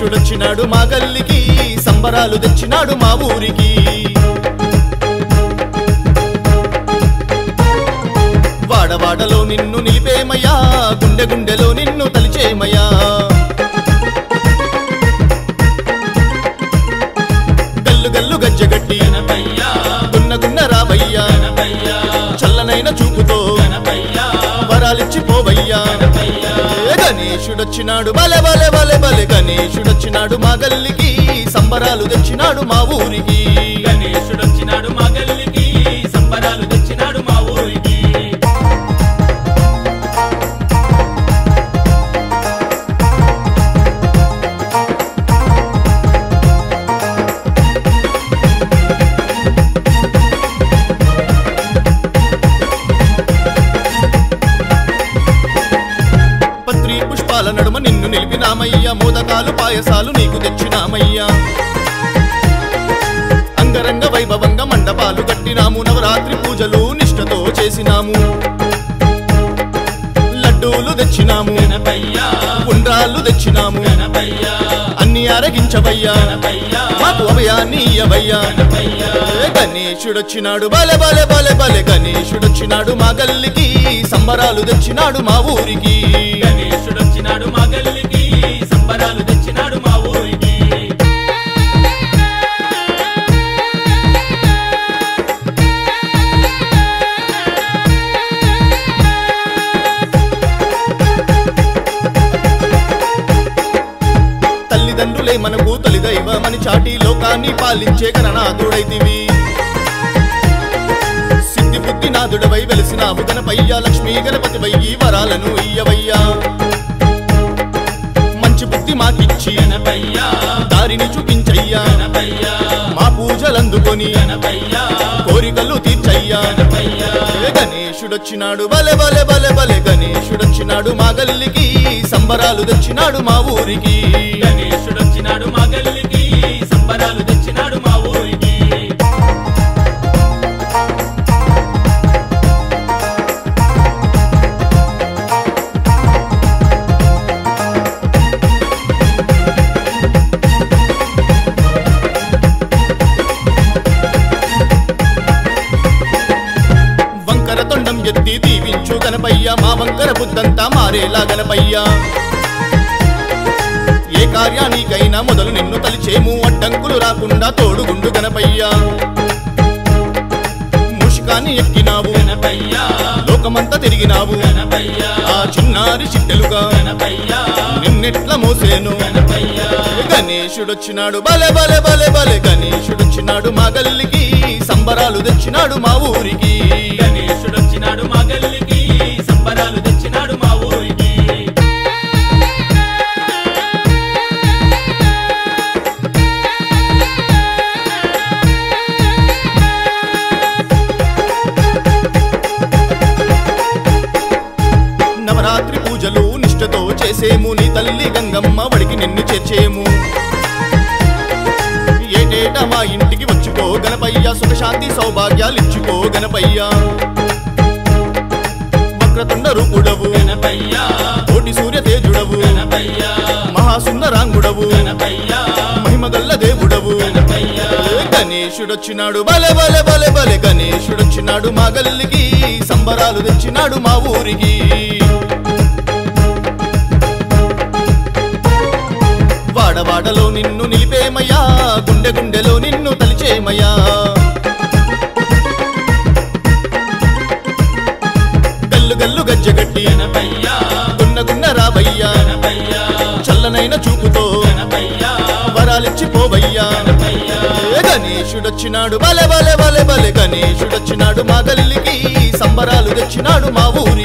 గణేశుడొచ్చినాడు మా గల్లికి సంబరాలు తెచ్చినాడు మా ఊరికి వాడవాడలో నిన్ను నిలిపేమయ్యా గుండె గుండెలో నిన్ను తలిచేమయ్యా గల్లు గల్లు గజ్జగట్టి గున్న గున్న రావయ్యా చల్లనైన చూపుతో వరాలిచ్చి పోవయ్యా గణేశుడొచ్చినాడు బలె బలె బలె బలె గణేశుడొచ్చినాడు మా గల్లికి సంబరాలు తెచ్చినాడు మా ఊరికి గణేశుడొచ్చినాడు మా గల్లికి సంబరాలు తెచ్చినాడు మా ఊరికి నడుమ నిన్ను నిలిపినామయ్యా మోదకాలు పాయసాలు నీకు తెచ్చినామయ్యా అంగరంగ వైభవంగా మండపాలు కట్టినాము నవరాత్రి పూజలు నిష్ఠతో చేసినాము లడ్డూలు తెచ్చినాము ఉండ్రాళ్ళు తెచ్చినాము అన్ని అరగించవయ్యా మాకు అభయాన్ని ఇయ్యవయ్యా గణేశుడొచ్చినాడు బలె బలె బలె బలె గణేశుడొచ్చినాడు మా గల్లికి సంబరాలు తెచ్చినాడు మా ఊరికి గణేశుడొచ్చినాడు మా గల్లికి సంబరాలు తెచ్చినాడు మా ఊరికి తల్లిదండ్రులే మనకు తొలిదైవమని చాటి లోకాన్ని పాలించే గణనాథుడైతివి సిద్ధి బుద్ధి నాథుడవై వెలిసినావు గణపయ్యా లక్ష్మీ గణపతివై వరాలను ఇయ్యవయ్యా మంచి బుద్ధి మాకిచ్చి దారిని చూపించయ్యా మా పూజలందుకొని కోరికలు తీర్చయ్యా గణేశుడొచ్చినాడు బలె బలె బలె బలె గణేశుడొచ్చినాడు మా గల్లికి సంబరాలు తెచ్చినాడు మా ఊరికి గణేశుడొచ్చినాడు మా గల్లికి సంబరాలు తెచ్చినాడు మా ఊరికి వంకర తొండం ఎత్తి దీవించు గణపయ్యా మా వంకర బుద్ధంతా మారేలా గణపయ్యా ఏ కార్యానికైనా మొదలు నిన్ను తలిచేము అడ్డంకులు రాకుండా తోడుగుండు గణపయ్యా ముషికాన్ని ఎక్కినావు లోకమంతా తిరిగినావు ఆ చిన్నారి చిట్టెలుగా నిన్నెట్ల మోసేను గణేశుడొచ్చినాడు బలె బలె బలె బలె గణేశుడొచ్చినాడు మా గల్లికి సంబరాలు తెచ్చినాడు మా ఊరికి గణేశుడొచ్చినాడు మా గల్లికి సంబరాలు తెచ్చినాడు మా ఊరికి నవరాత్రి పూజలు నిష్ఠతో చేసేము నీ తల్లి గంగమ్మ వడికి నిన్ను చేర్చేము ఏటేటా మా ఇంటికి వచ్చిపో గణపయ్యా సుఖశాంతి సౌభాగ్యాలిచ్చిపో గణపయ్యా వక్రతుండ రూపుడవు కోటి సూర్య తేజుడవు మహాసుందరాంగుడవు మహిమగల్ల దేవుడవు గణేశుడొచ్చినాడు బలె బలె బలె బలె గణేశుడొచ్చినాడు మా గల్లికి సంబరాలు తెచ్చినాడు మా ఊరికి వాడవాడలో నిన్ను నిలిపేమయ్యా గుండె గుండెలో నిన్ను తలిచేమయ్యా గల్లు గల్లు గజ్జగట్టి గున్న గున్న రావయ్యా చల్లనైన చూపుతో వరాలిచ్చి పోవయ్యా గణేశుడొచ్చినాడు బలె బలె బలె బలె గణేశుడొచ్చినాడు మా గల్లికి సంబరాలు తెచ్చినాడు మా ఊరు